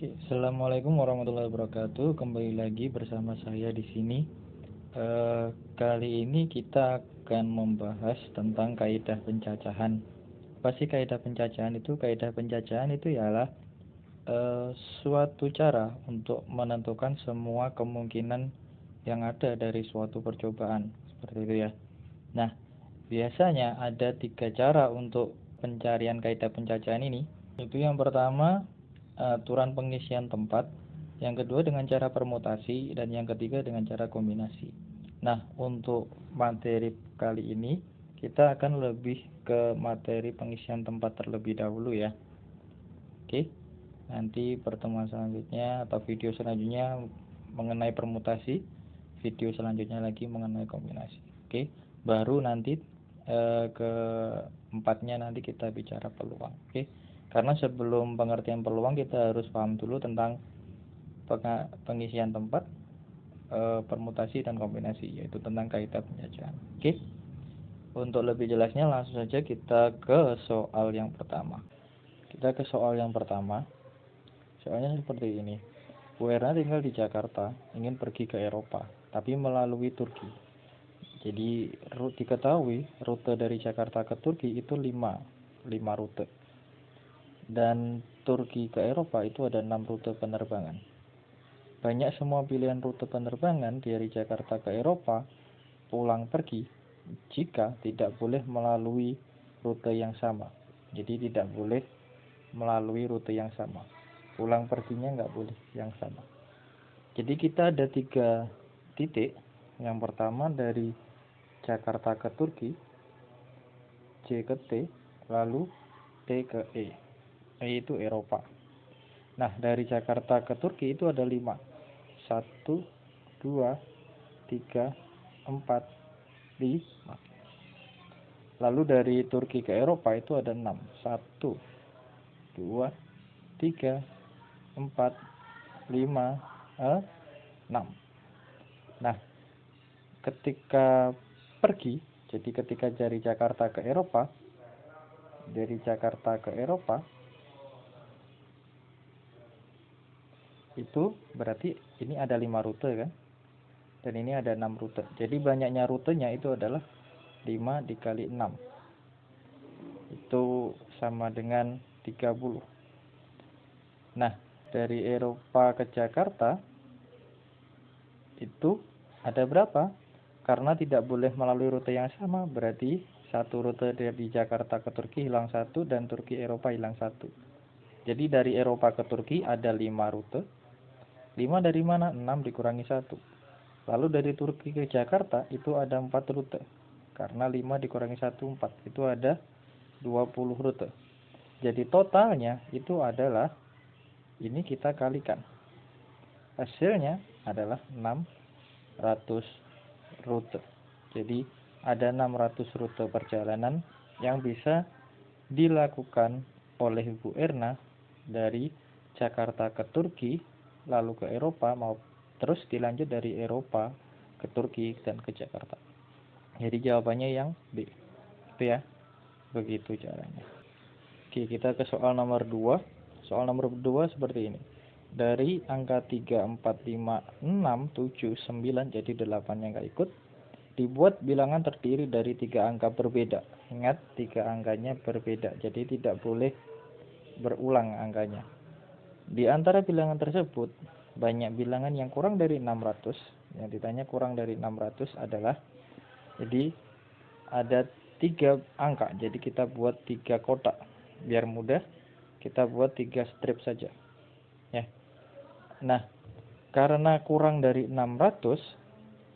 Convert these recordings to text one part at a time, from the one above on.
Assalamualaikum warahmatullahi wabarakatuh. Kembali lagi bersama saya di sini. Kali ini kita akan membahas tentang kaidah pencacahan. Apa sih kaidah pencacahan itu? Kaidah pencacahan itu ialah suatu cara untuk menentukan semua kemungkinan yang ada dari suatu percobaan. Seperti itu ya. Nah, biasanya ada 3 cara untuk pencarian kaidah pencacahan ini. Itu yang pertama, aturan pengisian tempat, yang kedua dengan cara permutasi, dan yang ketiga dengan cara kombinasi. Nah, untuk materi kali ini kita akan lebih ke materi pengisian tempat terlebih dahulu ya. Oke, nanti pertemuan selanjutnya atau video selanjutnya mengenai permutasi, video selanjutnya lagi mengenai kombinasi. Oke, baru nanti keempatnya nanti kita bicara peluang. Oke, karena sebelum pengertian peluang kita harus paham dulu tentang pengisian tempat, permutasi dan kombinasi, yaitu tentang kaidah pencacahan. Oke, untuk lebih jelasnya langsung saja kita ke soal yang pertama. Soalnya seperti ini. Bu Erna tinggal di Jakarta, ingin pergi ke Eropa, tapi melalui Turki. Jadi diketahui rute dari Jakarta ke Turki itu 5 rute. Dan Turki ke Eropa itu ada 6 rute penerbangan. Banyak semua pilihan rute penerbangan dari Jakarta ke Eropa pulang pergi jika tidak boleh melalui rute yang sama. Jadi tidak boleh melalui rute yang sama, pulang perginya nggak boleh yang sama. Jadi kita ada 3 titik. Yang pertama dari Jakarta ke Turki, J ke T, lalu T ke E. E itu Eropa. Nah, dari Jakarta ke Turki itu ada 5. 1, 2, 3, 4, 5. Lalu dari Turki ke Eropa itu ada 6. 1, 2, 3, 4, 5, 6. Nah, ketika pergi, jadi ketika dari Jakarta ke Eropa, itu berarti ini ada 5 rute kan, dan ini ada 6 rute. Jadi banyaknya rutenya itu adalah 5 dikali 6, itu sama dengan 30. Nah, dari Eropa ke Jakarta itu ada berapa? Karena tidak boleh melalui rute yang sama, berarti satu rute dari Jakarta ke Turki hilang 1 dan Turki Eropa hilang 1. Jadi dari Eropa ke Turki ada 5 rute. 5 dari mana? 6 dikurangi 1. Lalu dari Turki ke Jakarta itu ada 4 rute. Karena 5 dikurangi 1, 4. Itu ada 20 rute. Jadi totalnya itu adalah, ini kita kalikan. Hasilnya adalah 600 rute. Jadi ada 600 rute perjalanan yang bisa dilakukan oleh Bu Erna dari Jakarta ke Turki, lalu ke Eropa, mau terus dilanjut dari Eropa ke Turki dan ke Jakarta. Jadi jawabannya yang B. Itu ya. Begitu caranya. Oke, kita ke soal nomor 2. Soal nomor 2 seperti ini. Dari angka 3, 4, 5, 6, 7, 9, jadi 8 yang nggak ikut, dibuat bilangan terdiri dari 3 angka berbeda. Ingat, 3 angkanya berbeda, jadi tidak boleh berulang angkanya. Di antara bilangan tersebut, banyak bilangan yang kurang dari 600. Yang ditanya kurang dari 600 adalah, jadi ada 3 angka, jadi kita buat 3 kotak. Biar mudah, kita buat 3 strip saja. Ya. Nah, karena kurang dari 600,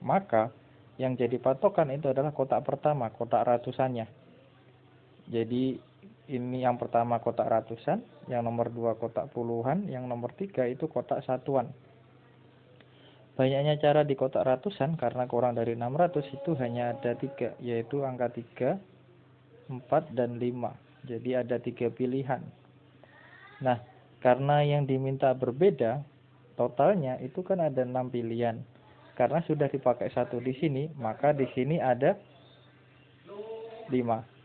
maka yang jadi patokan itu adalah kotak pertama, kotak ratusannya. Jadi ini yang pertama kotak ratusan, yang nomor 2 kotak puluhan, yang nomor 3 itu kotak satuan. Banyaknya cara di kotak ratusan karena kurang dari 600 itu hanya ada 3, yaitu angka 3, 4, dan 5. Jadi ada 3 pilihan. Nah, karena yang diminta berbeda, totalnya itu kan ada 6 pilihan. Karena sudah dipakai 1 di sini, maka di sini ada 5.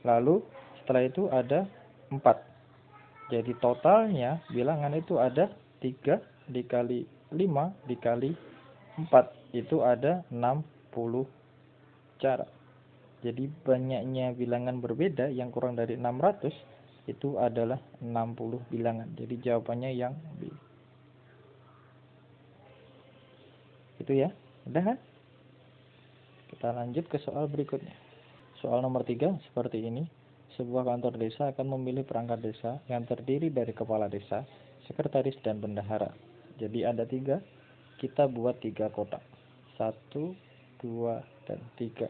Lalu setelah itu ada 4. Jadi totalnya bilangan itu ada 3 dikali 5 dikali 4, itu ada 60 cara. Jadi banyaknya bilangan berbeda yang kurang dari 600 itu adalah 60 bilangan. Jadi jawabannya yang B. Itu ya. Udah kan? Kita lanjut ke soal berikutnya. Soal nomor 3 seperti ini. Sebuah kantor desa akan memilih perangkat desa yang terdiri dari kepala desa, sekretaris, dan bendahara. Jadi ada 3. Kita buat 3 kotak. 1, 2, dan 3.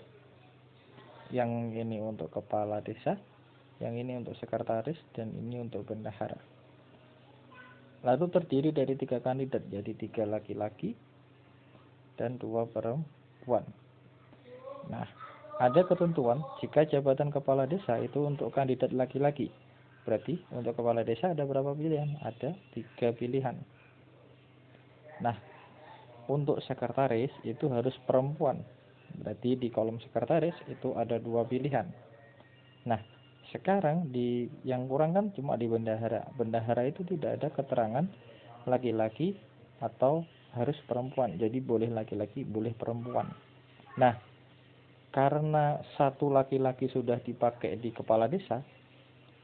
Yang ini untuk kepala desa, yang ini untuk sekretaris, dan ini untuk bendahara. Lalu terdiri dari 3 kandidat, jadi 3 laki-laki dan 2 perempuan. Nah, ada ketentuan jika jabatan kepala desa itu untuk kandidat laki-laki. Berarti untuk kepala desa ada berapa pilihan? Ada 3 pilihan. Nah, untuk sekretaris itu harus perempuan. Berarti di kolom sekretaris itu ada 2 pilihan. Nah, sekarang di yang kurang kan cuma di bendahara. Bendahara itu tidak ada keterangan laki-laki atau harus perempuan. Jadi boleh laki-laki, boleh perempuan. Nah, karena 1 laki-laki sudah dipakai di kepala desa,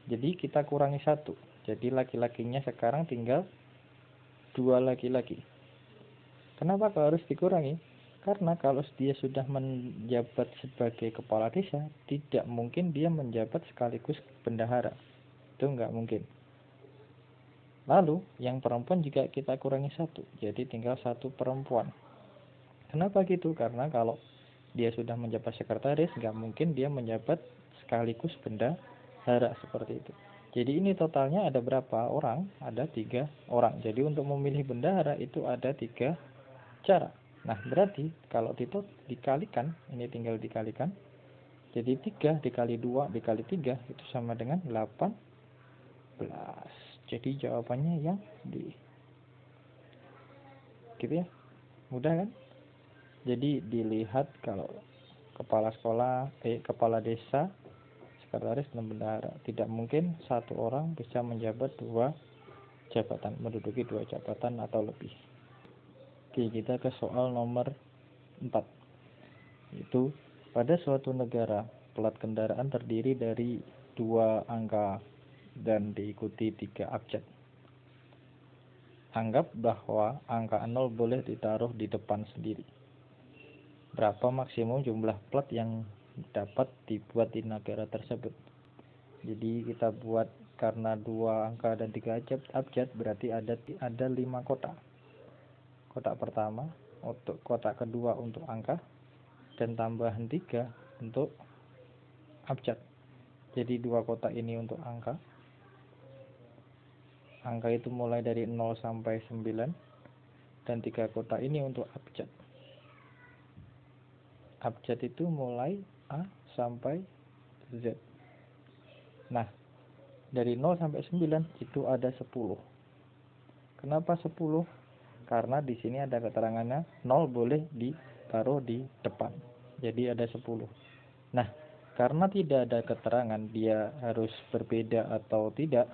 jadi kita kurangi 1. Jadi laki-lakinya sekarang tinggal 2 laki-laki. Kenapa harus dikurangi? Karena kalau dia sudah menjabat sebagai kepala desa, tidak mungkin dia menjabat sekaligus bendahara. Itu nggak mungkin. Lalu yang perempuan juga kita kurangi 1. Jadi tinggal 1 perempuan. Kenapa gitu? Karena kalau dia sudah menjabat sekretaris, nggak mungkin dia menjabat sekaligus bendahara seperti itu. Jadi ini totalnya ada berapa orang? Ada 3 orang. Jadi untuk memilih bendahara itu ada 3 cara. Nah, berarti kalau dikalikan, ini tinggal dikalikan. Jadi 3 dikali 2 dikali 3 itu sama dengan 18. Jadi jawabannya yang D. Gitu ya. Mudah kan? Jadi dilihat kalau kepala sekolah, kepala desa, sekretaris, dan bendahara. Tidak mungkin 1 orang bisa menjabat 2 jabatan, menduduki 2 jabatan atau lebih. Oke, kita ke soal nomor 4. Itu pada suatu negara, plat kendaraan terdiri dari 2 angka dan diikuti 3 abjad. Anggap bahwa angka 0 boleh ditaruh di depan sendiri. Berapa maksimum jumlah plat yang dapat dibuat di negara tersebut? Jadi kita buat karena 2 angka dan 3 abjad berarti ada 5 kotak. Kotak pertama untuk kotak kedua untuk angka dan tambahan 3 untuk abjad. Jadi 2 kotak ini untuk angka. Angka itu mulai dari 0 sampai 9 dan 3 kotak ini untuk abjad. Abjad itu mulai A sampai Z. Nah, dari 0 sampai 9 itu ada 10. Kenapa 10? Karena di sini ada keterangannya 0 boleh ditaruh di depan. Jadi ada 10. Nah, karena tidak ada keterangan dia harus berbeda atau tidak,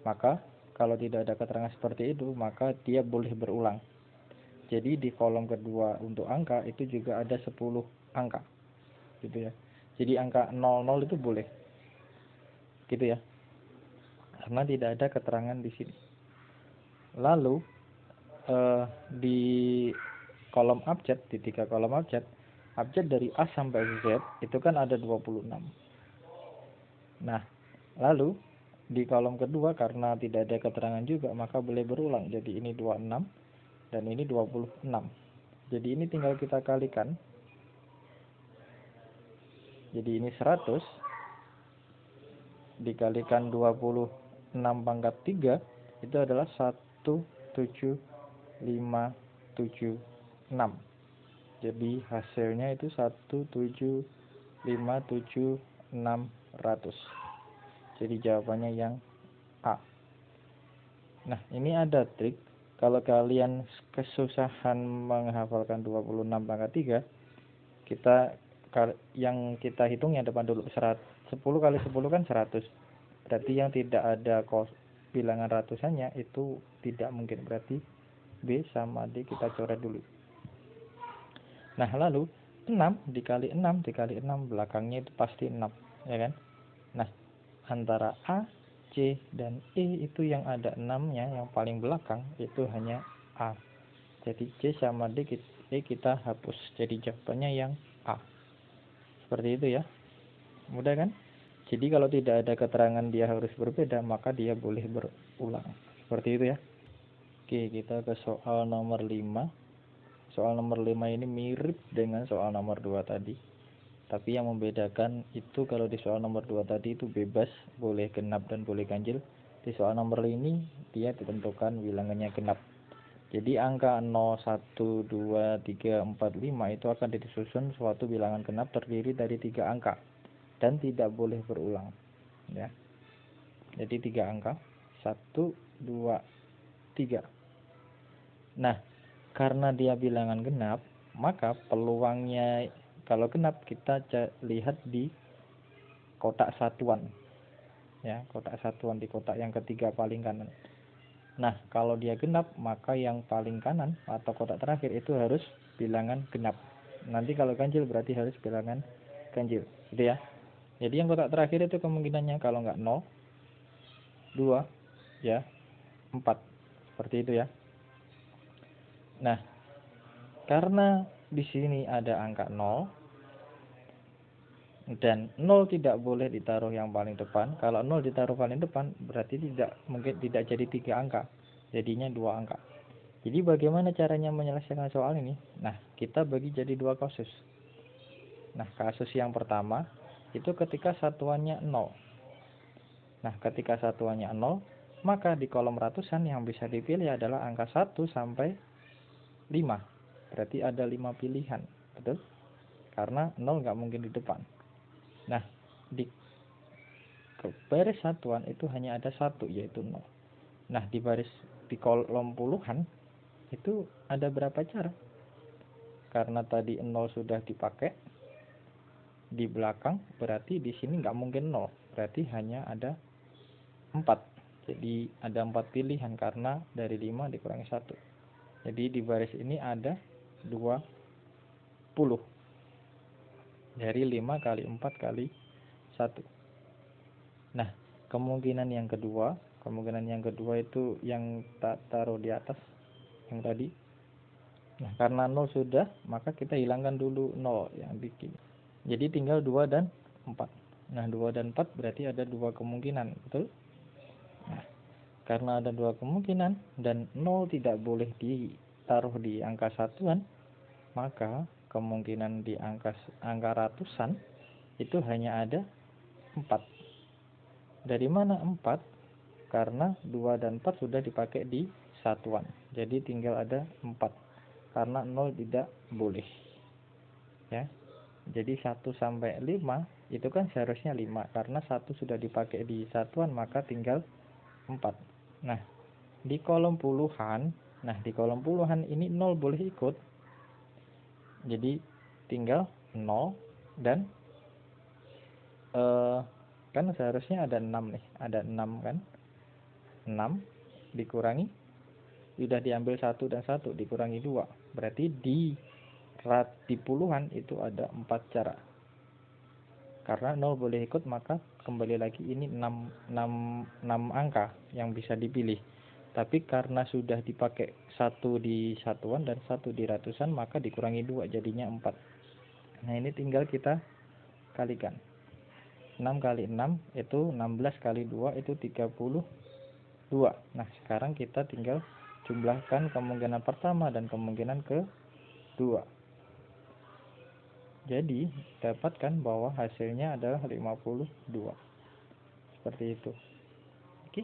maka kalau tidak ada keterangan seperti itu, maka dia boleh berulang. Jadi di kolom kedua untuk angka itu juga ada 10 angka. Gitu ya. Jadi angka 00 itu boleh. Gitu ya. Karena tidak ada keterangan di sini. Lalu di kolom abjad, di 3 kolom abjad dari A sampai Z itu kan ada 26. Nah, lalu di kolom kedua karena tidak ada keterangan juga maka boleh berulang. Jadi ini 26 dan ini 26. Jadi ini tinggal kita kalikan. Jadi ini 100 dikalikan 26 pangkat 3 itu adalah 17576. Jadi hasilnya itu 1757600. Jadi jawabannya yang A. Nah, ini ada trik. Kalau kalian kesusahan menghafalkan 26 pangkat 3, yang kita hitung yang depan dulu. 10 kali 10 kan 100. Berarti yang tidak ada bilangan ratusannya itu tidak mungkin, berarti B sama D kita coret dulu. Nah, lalu 6 dikali 6 dikali 6 belakangnya itu pasti 6, ya kan? Nah, antara A, C, dan E itu yang ada 6-nya, yang paling belakang itu hanya A. Jadi C sama D kita hapus. Jadi jawabannya yang A. Seperti itu ya. Mudah kan? Jadi kalau tidak ada keterangan dia harus berbeda, maka dia boleh berulang. Seperti itu ya. Oke, kita ke soal nomor 5. Soal nomor 5 ini mirip dengan soal nomor 2 tadi. Tapi yang membedakan itu kalau di soal nomor 2 tadi itu bebas, boleh genap dan boleh ganjil. Di soal nomor ini dia ditentukan bilangannya genap. Jadi angka 0, 1, 2, 3, 4, 5 itu akan disusun suatu bilangan genap terdiri dari 3 angka dan tidak boleh berulang. Ya. Jadi 3 angka, 1, 2, 3. Nah, karena dia bilangan genap, maka peluangnya kalau genap kita lihat di kotak satuan. Ya, kotak satuan di kotak yang ketiga paling kanan. Nah, kalau dia genap, maka yang paling kanan atau kotak terakhir itu harus bilangan genap. Nanti kalau ganjil berarti harus bilangan ganjil, gitu ya. Jadi yang kotak terakhir itu kemungkinannya kalau nggak 0, 2, ya, 4. Seperti itu ya. Nah, karena di sini ada angka 0 dan 0 tidak boleh ditaruh yang paling depan. Kalau 0 ditaruh paling depan berarti mungkin tidak jadi 3 angka, jadinya 2 angka. Jadi bagaimana caranya menyelesaikan soal ini? Nah, kita bagi jadi 2 kasus. Nah, kasus yang pertama itu ketika satuannya 0. Nah, ketika satuannya 0, maka di kolom ratusan yang bisa dipilih adalah angka 1 sampai 5. Berarti ada 5 pilihan, betul? Karena 0 nggak mungkin di depan. Nah, di baris satuan itu hanya ada 1, yaitu 0. Nah, di kolom puluhan itu ada berapa cara? Karena tadi 0 sudah dipakai di belakang, berarti di sini nggak mungkin 0. Berarti hanya ada 4. Jadi ada 4 pilihan karena dari 5 dikurangi 1. Jadi di baris ini ada 20. Dari 5 kali 4 kali 1. Nah, kemungkinan yang kedua itu yang tak taruh di atas yang tadi. Nah, karena 0 sudah, maka kita hilangkan dulu 0 yang bikin. Jadi tinggal 2 dan 4. Nah, 2 dan 4 berarti ada 2 kemungkinan, betul? Nah, karena ada 2 kemungkinan dan 0 tidak boleh ditaruh di angka satuan, maka kemungkinan di angka ratusan itu hanya ada 4. Dari mana 4? Karena 2 dan 4 sudah dipakai di satuan. Jadi tinggal ada 4. Karena 0 tidak boleh. Ya. Jadi 1 sampai 5 itu kan seharusnya 5. Karena 1 sudah dipakai di satuan, maka tinggal 4. Nah, di kolom puluhan ini 0 boleh ikut. Jadi tinggal 0 dan kan seharusnya ada 6 nih, ada 6 kan, 6 dikurangi, sudah diambil 1 dan 1 dikurangi 2, berarti di puluhan itu ada 4 cara. Karena 0 boleh ikut, maka kembali lagi ini 6 angka yang bisa dipilih. Tapi karena sudah dipakai 1 di satuan dan 1 di ratusan, maka dikurangi 2 jadinya 4. Nah, ini tinggal kita kalikan. 6 kali 6 itu 16 kali 2 itu 32. Nah, sekarang kita tinggal jumlahkan kemungkinan pertama dan kemungkinan kedua. Jadi, dapatkan bahwa hasilnya adalah 52. Seperti itu. Oke.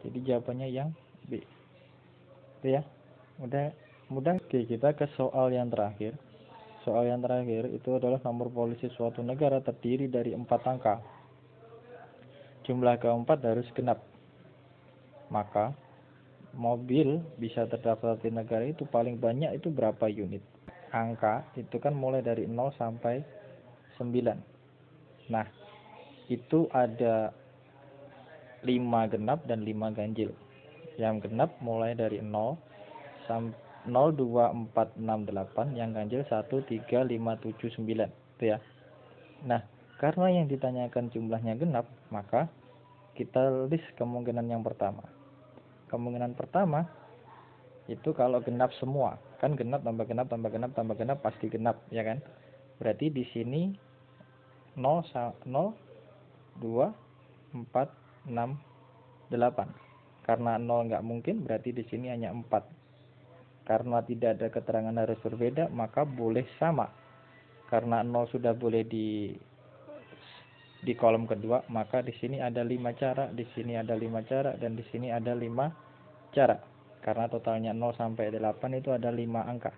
Jadi jawabannya yang B. Itu ya. Mudah. Oke, kita ke soal yang terakhir. Soal yang terakhir itu adalah nomor polisi suatu negara terdiri dari 4 angka. Jumlah keempat harus genap. Maka mobil bisa terdaftar di negara itu paling banyak itu berapa unit? Angka itu kan mulai dari 0 sampai 9. Nah, itu ada 5 genap dan 5 ganjil. Yang genap mulai dari 0 sampai 0, 2, 4, 6, 8, yang ganjil 1, 3, 5, 7, 9. Itu ya. Nah, karena yang ditanyakan jumlahnya genap, maka kita list kemungkinan yang pertama. Kemungkinan pertama itu kalau genap semua, kan genap tambah genap tambah genap tambah genap pasti genap, ya kan? Berarti di sini 0, 0, 2, 4, 6, 8. Karena 0 nggak mungkin, berarti di sini hanya 4. Karena tidak ada keterangan harus berbeda, maka boleh sama. Karena 0 sudah boleh di kolom kedua, maka di sini ada 5 cara, di sini ada 5 cara, dan di sini ada 5 cara. Karena totalnya 0 sampai 8 itu ada 5 angka.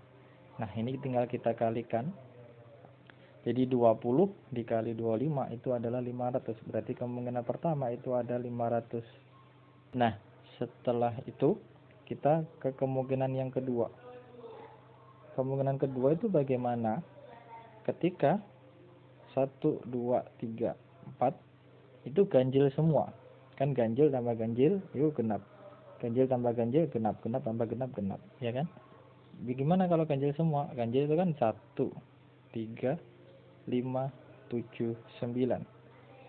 Nah, ini tinggal kita kalikan. Jadi 20 dikali 25 itu adalah 500. Berarti kemungkinan pertama itu ada 500. Nah, setelah itu kita ke kemungkinan yang kedua. Kemungkinan kedua itu bagaimana ketika 1, 2, 3, 4 itu ganjil semua. Kan ganjil tambah ganjil itu genap. Ganjil tambah ganjil genap, genap tambah genap genap, ya kan? Bagaimana kalau ganjil semua? Ganjil itu kan 1, 3, 5, 7, 9.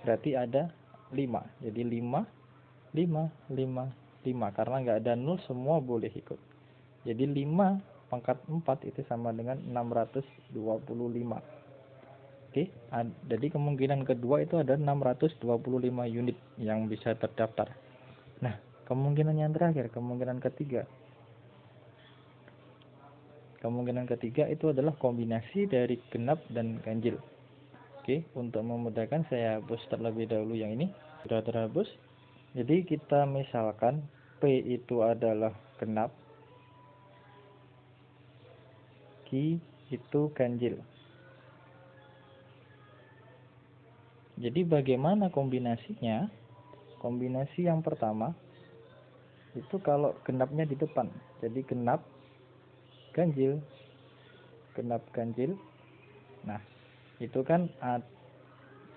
Berarti ada 5. Jadi 5, 5, 5, 5. Karena nggak ada 0 semua boleh ikut. Jadi 5 pangkat 4 itu sama dengan 625. Oke, jadi kemungkinan kedua itu ada 625 unit yang bisa terdaftar. Nah, kemungkinan yang terakhir, kemungkinan ketiga. Kemungkinan ketiga itu adalah kombinasi dari genap dan ganjil. Oke, untuk memudahkan saya hapus terlebih dahulu yang ini. Sudah terhapus. Jadi kita misalkan P itu adalah genap, Q itu ganjil. Jadi bagaimana kombinasinya? Kombinasi yang pertama itu kalau genapnya di depan. Jadi genap, ganjil, genap, ganjil. Nah, itu kan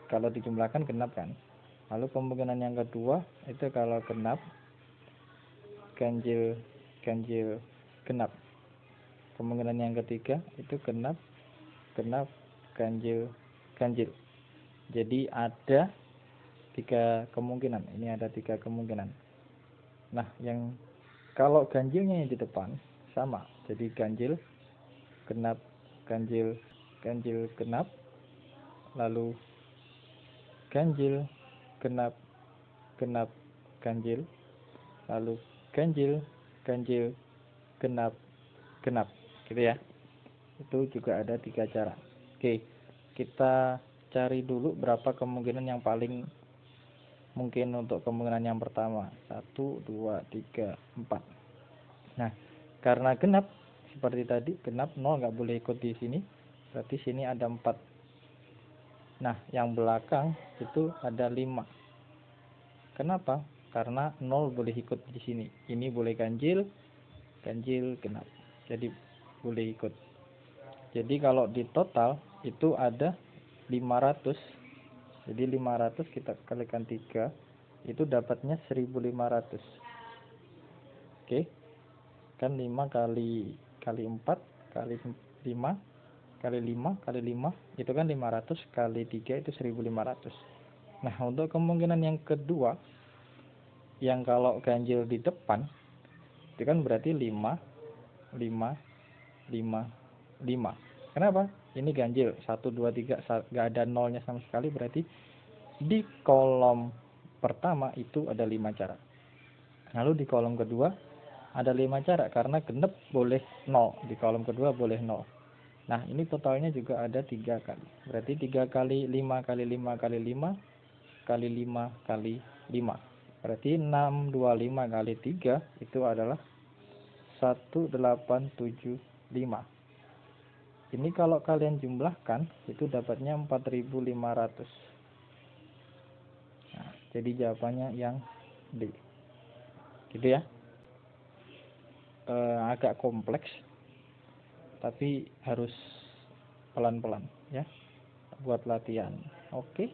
kalau dijumlahkan genap kan. Lalu kemungkinan yang kedua itu kalau genap, ganjil, ganjil, genap. Kemungkinan yang ketiga itu genap, genap, ganjil, ganjil. Jadi ada 3 kemungkinan. Ini ada 3 kemungkinan. Nah, yang kalau ganjilnya yang di depan sama. Jadi ganjil, genap, ganjil, ganjil, genap. Lalu ganjil, genap, genap, ganjil. Lalu ganjil, ganjil, genap, genap. Gitu ya. Itu juga ada 3 cara. Oke, kita cari dulu berapa kemungkinan yang paling mungkin untuk kemungkinan yang pertama. 1, 2, 3, 4. Nah, karena genap seperti tadi, genap 0 nggak boleh ikut di sini, berarti sini ada 4. Nah, yang belakang itu ada 5. Kenapa? Karena 0 boleh ikut di sini. Ini boleh ganjil, ganjil, genap. Jadi boleh ikut. Jadi kalau di total itu ada 500. Jadi 500 kita kalikan 3 itu dapatnya 1500. Oke. Kan 5 kali 4 kali 5 kali 5 kali 5 itu kan 500 kali 3 itu 1500. Nah, untuk kemungkinan yang kedua yang kalau ganjil di depan itu kan berarti 5 5 5 5. Kenapa? Ini ganjil 1 2 3 nggak ada nolnya sama sekali, berarti di kolom pertama itu ada 5 cara. Lalu di kolom kedua ada 5 cara karena genep boleh 0, di kolom kedua boleh 0. Nah, ini totalnya juga ada 3 kali. Berarti 3 kali 5 kali 5 kali 5 kali 5 kali 5. Berarti 625 kali 3 itu adalah 1875. Ini kalau kalian jumlahkan itu dapatnya 4500. Nah, jadi jawabannya yang D. Gitu ya. Agak kompleks, tapi harus pelan-pelan ya buat latihan. Oke.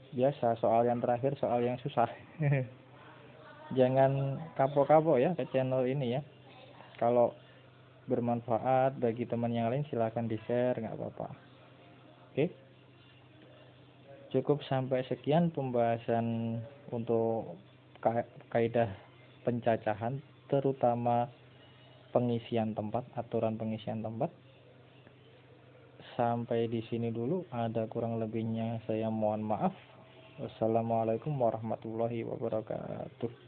Biasa, soal yang terakhir soal yang susah. Jangan kapok-kapok ya ke channel ini ya. Kalau bermanfaat bagi teman yang lain silahkan di-share, nggak apa-apa. Oke, cukup sampai sekian pembahasan untuk kaidah pencacahan, terutama pengisian tempat, aturan pengisian tempat. Sampai di sini dulu, ada kurang lebihnya saya mohon maaf. Wassalamualaikum warahmatullahi wabarakatuh.